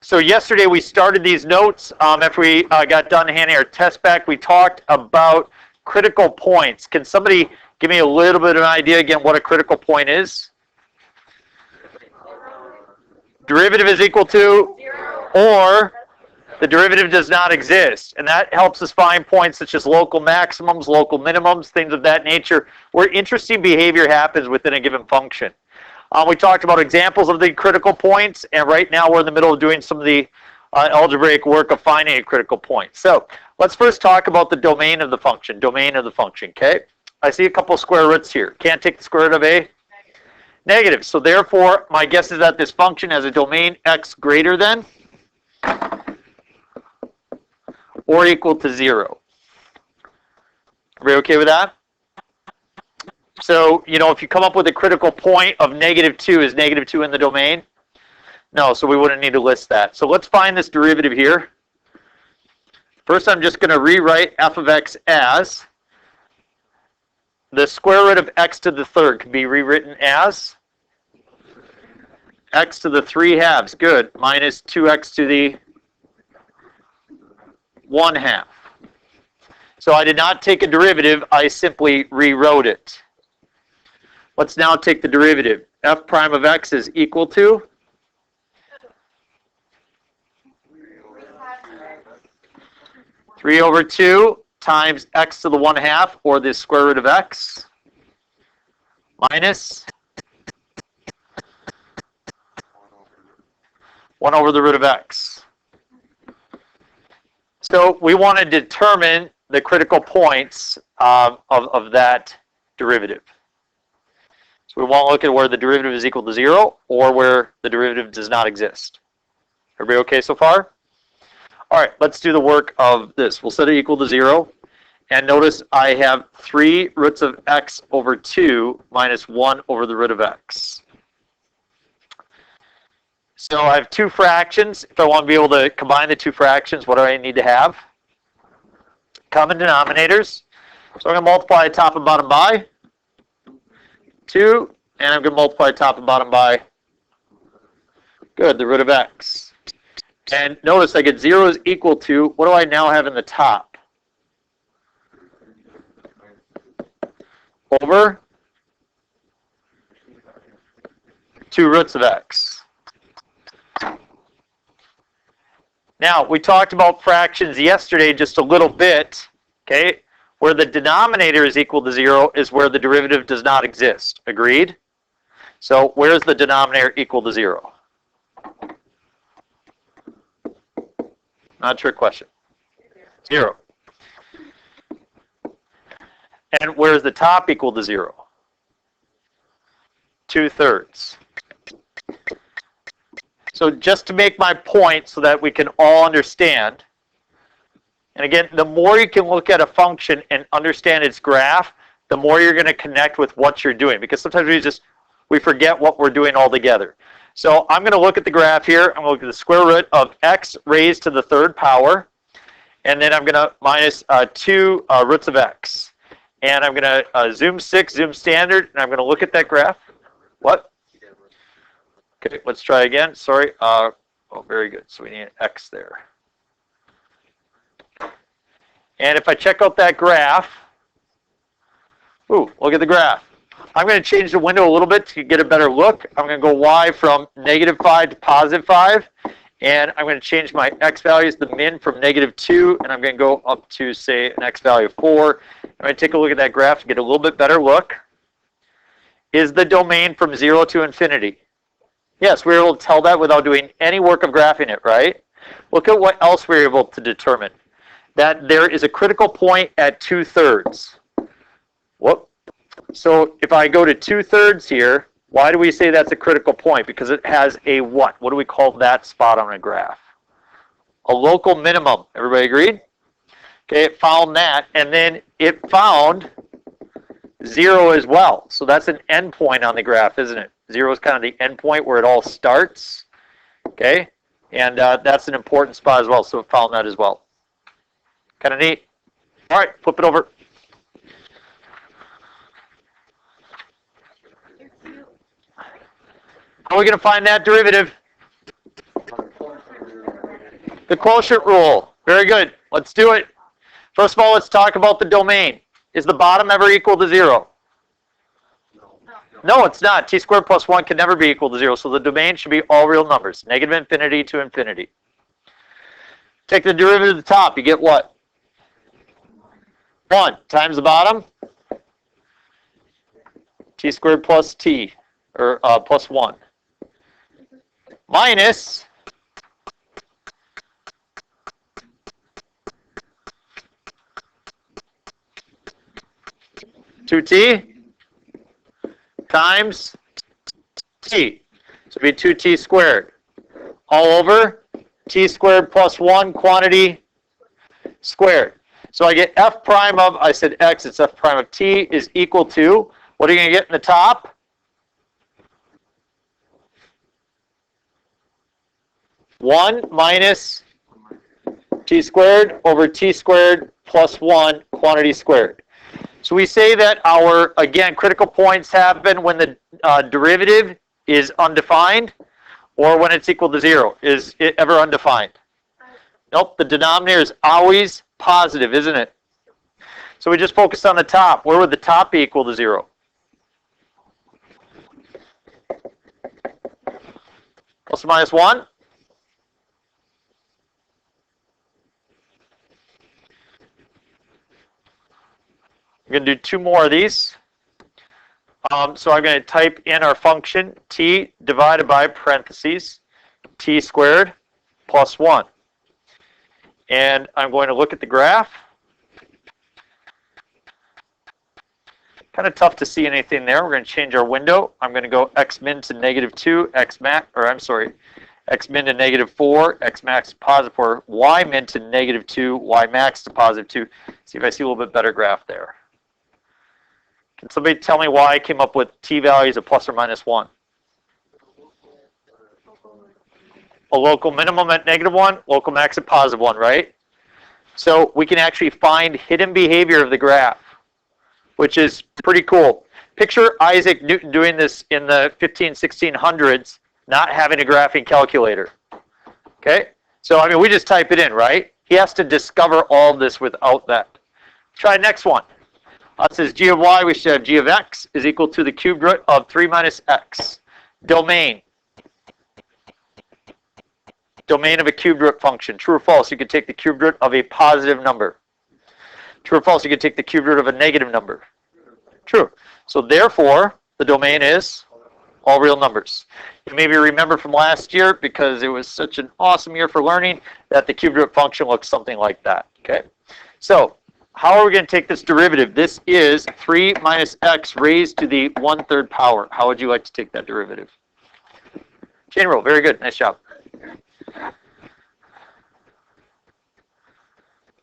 So yesterday we started these notes. After we got done handing our test back, we talked about critical points. Can somebody give me a little bit of an idea again what a critical point is? Derivative is equal to 0. Or the derivative does not exist. And that helps us find points such as local maximums, local minimums, things of that nature, where interesting behavior happens within a given function. We talked about examples of the critical points, and right now we're in the middle of doing some of the algebraic work of finding a critical point. So let's first talk about the domain of the function. Domain of the function, okay? I see a couple of square roots here. Can't take the square root of a? Negative. So therefore, my guess is that this function has a domain x greater than or equal to 0. Everybody okay with that? So, if you come up with a critical point of -2, is -2 in the domain? No, so we wouldn't need to list that. So let's find this derivative here. First, I'm just going to rewrite f of x as the square root of x to the third can be rewritten as x to the 3/2. Good. Minus 2x to the 1/2. So I did not take a derivative. I simply rewrote it. Let's now take the derivative. F prime of x is equal to 3/2 times x to the 1/2, or the square root of x, minus 1 over the root of x. So we want to determine the critical points of that derivative. So we want to look at where the derivative is equal to 0 or where the derivative does not exist. Everybody okay so far? All right, let's do the work of this. We'll set it equal to 0. And notice I have 3 roots of x over 2 minus 1 over the root of x. So I have two fractions. If I want to be able to combine the two fractions, what do I need to have? Common denominators. So I'm going to multiply top and bottom by 2, and I'm going to multiply top and bottom by, good, the root of x. And notice I get 0 is equal to, what do I now have in the top? Over 2 roots of x. Now, we talked about fractions yesterday just a little bit, okay? Where the denominator is equal to 0 is where the derivative does not exist. Agreed? So where is the denominator equal to 0? Not a trick question. 0. And where is the top equal to 0? 2/3. So just to make my point so that we can all understand, and again, the more you can look at a function and understand its graph, the more you're going to connect with what you're doing. Because sometimes we forget what we're doing altogether. So I'm going to look at the graph here. I'm going to look at the square root of x raised to the 3rd power. And then I'm going to minus 2 roots of x. And I'm going to zoom 6, zoom standard, and I'm going to look at that graph. What? Okay, let's try again. Sorry. Oh, very good. So we need an x there. And if I check out that graph, ooh, look at the graph. I'm going to change the window a little bit to get a better look. I'm going to go y from -5 to +5. And I'm going to change my x values, the min, from -2. And I'm going to go up to, say, an x value of 4. I'm going to take a look at that graph to get a little bit better look. Is the domain from 0 to infinity? Yes, we were able to tell that without doing any work of graphing it, right? Look at what else we were able to determine. That there is a critical point at 2/3. Whoop. So if I go to 2/3 here, why do we say that's a critical point? Because it has a what? What do we call that spot on a graph? A local minimum. Everybody agreed? Okay, it found that, and then it found 0 as well. So that's an endpoint on the graph, isn't it? 0 is kind of the endpoint where it all starts. Okay, and that's an important spot as well. So it found that as well. Kind of neat. All right, flip it over. How are we going to find that derivative? The quotient rule. Very good. Let's do it. First of all, let's talk about the domain. Is the bottom ever equal to 0? No, it's not. T squared plus 1 can never be equal to 0, so the domain should be all real numbers, negative infinity to infinity. Take the derivative of the top, you get what? 1 times the bottom, t squared plus t, or plus 1, minus two t times t. So it'd be 2t squared. All over t squared plus 1 quantity squared. So I get f prime of, I said x, it's f prime of t is equal to, what are you going to get in the top? 1 minus t squared over t squared plus 1 quantity squared. So we say that our, again, critical points happen when the derivative is undefined or when it's equal to 0. Is it ever undefined? Nope, the denominator is always positive, isn't it? So we just focused on the top. Where would the top be equal to 0? Plus or minus 1? I'm going to do 2 more of these. So I'm going to type in our function t divided by parentheses t squared plus 1. And I'm going to look at the graph. Kind of tough to see anything there. We're going to change our window. I'm going to go x min to -2, x max, or I'm sorry, x min to -4, x max to +4, y min to -2, y max to +2. See if I see a little bit better graph there. Can somebody tell me why I came up with t values of plus or minus 1? A local minimum at -1, local max at +1, right? So we can actually find hidden behavior of the graph, which is pretty cool. Picture Isaac Newton doing this in the 1600s, not having a graphing calculator. Okay? So, I mean, we just type it in, right? He has to discover all this without that. Try next one. It says g of y, we should have g of x is equal to the cubed root of 3 minus x. Domain. Domain of a cubed root function. True or false? You could take the cubed root of a positive number. True or false? You could take the cubed root of a negative number. True. So therefore, the domain is all real numbers. You maybe remember from last year, because it was such an awesome year for learning, that the cubed root function looks something like that. Okay. So how are we going to take this derivative? This is 3 minus x raised to the 1/3 power. How would you like to take that derivative? Chain rule. Very good. Nice job.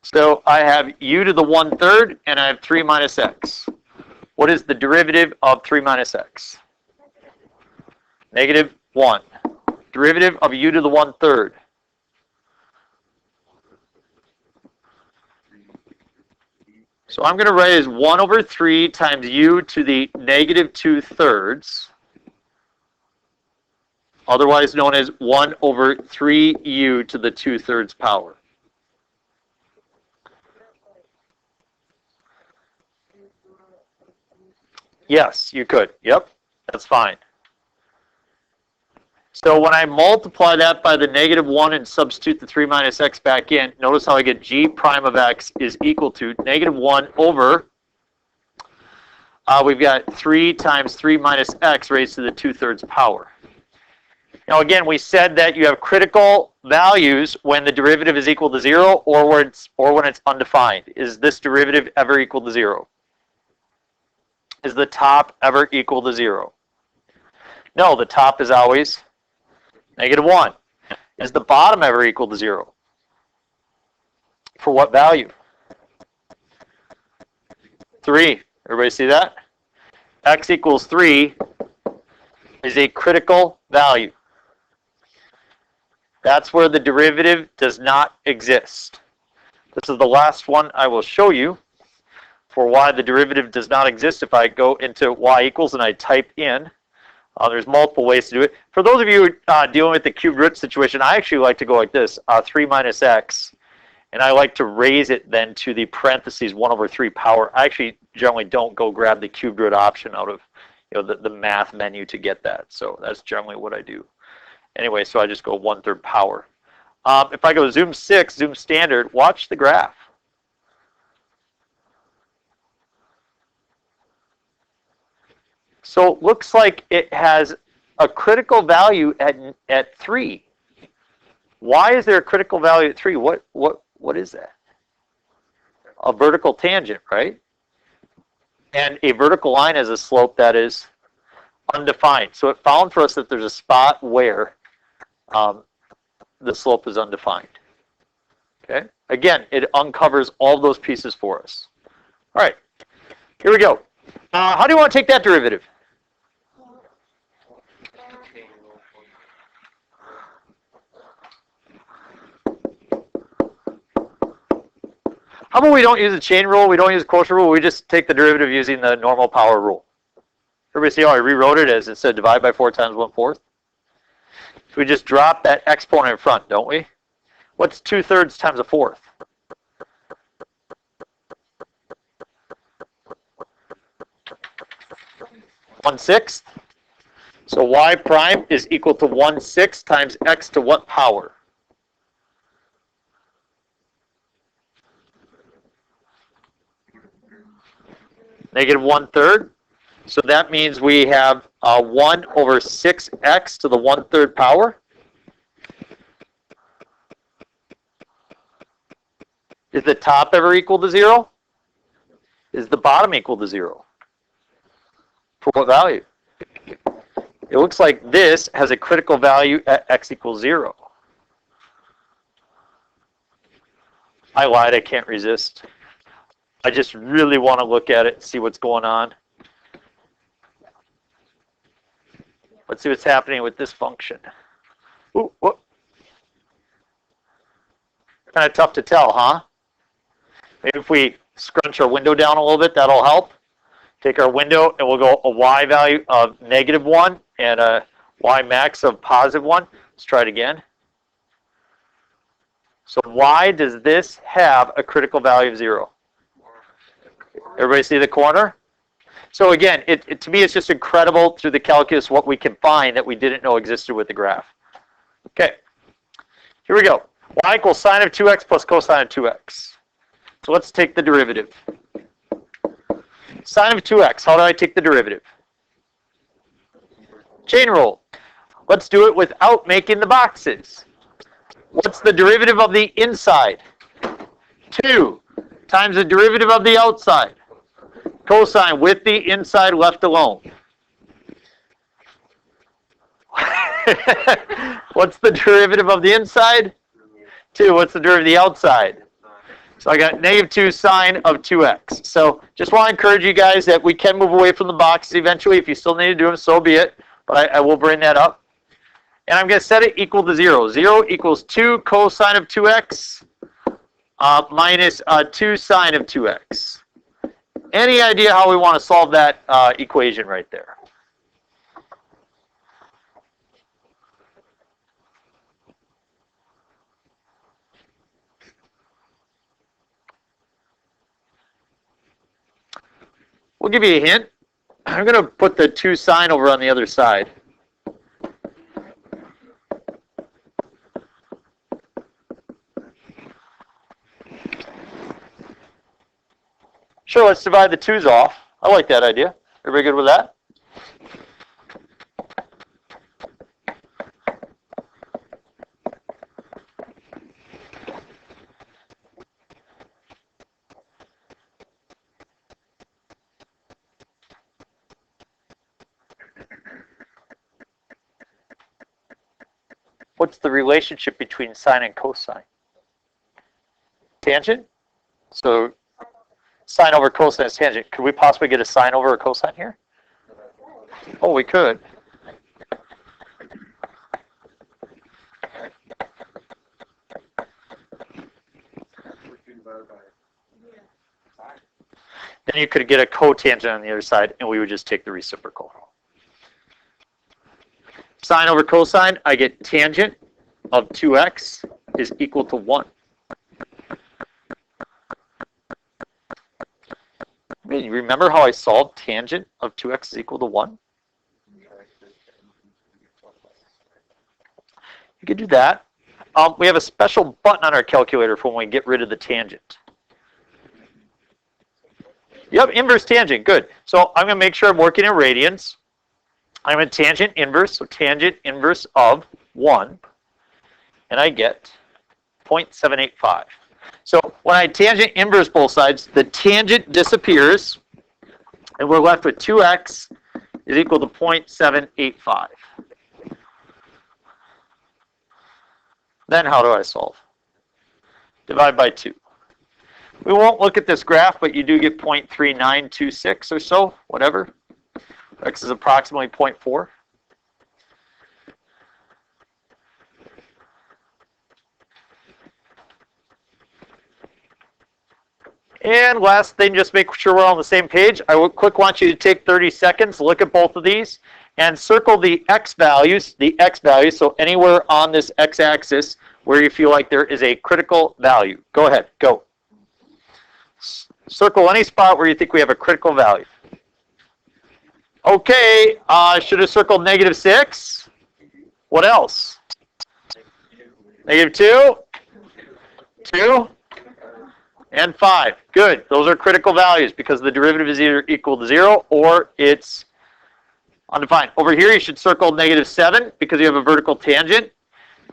So I have u to the 1/3, and I have 3 minus x. What is the derivative of 3 minus x? -1. Derivative of u to the 1/3. So I'm going to write as 1 over 3 times u to the -2/3, otherwise known as 1 over 3u to the 2/3 power. Yes, you could. Yep, that's fine. So when I multiply that by the -1 and substitute the 3 minus x back in, notice how I get g prime of x is equal to -1 over, we've got 3 times 3 minus x raised to the 2/3 power. Now again, we said that you have critical values when the derivative is equal to 0 or when it's undefined. Is this derivative ever equal to 0? Is the top ever equal to 0? No, the top is always -1. Is the bottom ever equal to 0? For what value? 3. Everybody see that? X equals 3 is a critical value. That's where the derivative does not exist. This is the last one I will show you for why the derivative does not exist. If I go into y equals and I type in There's multiple ways to do it. For those of you dealing with the cubed root situation, I actually like to go like this, 3 minus x, and I like to raise it then to the parentheses 1 over 3 power. I actually generally don't go grab the cubed root option out of the math menu to get that. So that's generally what I do. Anyway, so I just go 1/3 power. If I go zoom 6, zoom standard, watch the graph. So it looks like it has a critical value at 3. Why is there a critical value at 3? What is that? A vertical tangent, right? And a vertical line has a slope that is undefined. So it found for us that there's a spot where the slope is undefined. Okay. Again, it uncovers all those pieces for us. All right. Here we go. How do you want to take that derivative? How about we don't use the chain rule, we don't use the quotient rule, we just take the derivative using the normal power rule. Everybody see how I rewrote it as instead of divide by 4 times 1/4? So we just drop that exponent in front, don't we? What's 2/3 times a 4th? 1/6. So y prime is equal to 1/6 times x to what power? Negative 1/3. So that means we have 1 over 6x to the 1/3 power. Is the top ever equal to 0? Is the bottom equal to 0? For what value? It looks like this has a critical value at x equals 0. I lied, I can't resist. I just really want to look at it and see what's going on. Let's see what's happening with this function. Ooh, whoop. Kind of tough to tell, huh? Maybe if we scrunch our window down a little bit, that'll help. Take our window and we'll go a y value of -1 and a y max of +1. Let's try it again. So why does this have a critical value of 0? Everybody see the corner? So again, to me, it's just incredible through the calculus what we can find that we didn't know existed with the graph. Okay, here we go. Y equals sine of 2x plus cosine of 2x. So let's take the derivative. Sine of 2x, how do I take the derivative? Chain rule. Let's do it without making the boxes. What's the derivative of the inside? 2 times the derivative of the outside. Cosine with the inside left alone. What's the derivative of the inside? 2. What's the derivative of the outside? So I got -2 sine of 2x. So just want to encourage you guys that we can move away from the boxes eventually. If you still need to do them, so be it. But I will bring that up. And I'm going to set it equal to 0. 0 equals 2 cosine of 2x minus 2 sine of 2x. Any idea how we want to solve that equation right there? We'll give you a hint. I'm going to put the 2 sine over on the other side. Sure, let's divide the 2's off. I like that idea. Everybody good with that? What's the relationship between sine and cosine? Tangent? So sine over cosine is tangent. Could we possibly get a sine over a cosine here? Oh, we could. Then you could get a cotangent on the other side, and we would just take the reciprocal. sine over cosine, I get tangent of 2x is equal to 1. You remember how I solved tangent of 2x is equal to 1? You could do that. We have a special button on our calculator for when we get rid of the tangent. Yep, inverse tangent, good. So I'm going to make sure I'm working in radians. I'm in tangent inverse, so tangent inverse of 1, and I get 0.785. So when I tangent inverse both sides, the tangent disappears, and we're left with 2x is equal to 0.785. Then how do I solve? Divide by 2. We won't look at this graph, but you do get 0.3926 or so, whatever. X is approximately 0.4. And last thing, just make sure we're on the same page. I would quick want you to take 30 seconds, look at both of these, and circle the x values, so anywhere on this x-axis where you feel like there is a critical value. Go ahead, go. Circle any spot where you think we have a critical value. Okay, should have circled -6. What else? -2, 2, and 5. Good. Those are critical values because the derivative is either equal to 0 or it's undefined. Over here, you should circle -7 because you have a vertical tangent.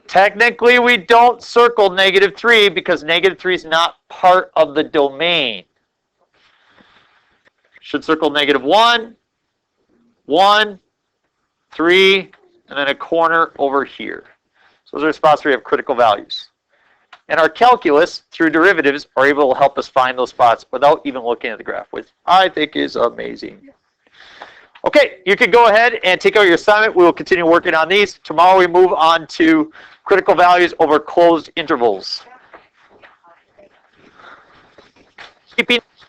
Technically, we don't circle -3 because -3 is not part of the domain. Should circle -1, 1, 3, and then a corner over here. So those are spots where we have critical values. And our calculus, through derivatives, are able to help us find those spots without even looking at the graph, which I think is amazing. Okay, you can go ahead and take out your assignment. We will continue working on these. Tomorrow we move on to critical values over closed intervals. Keeping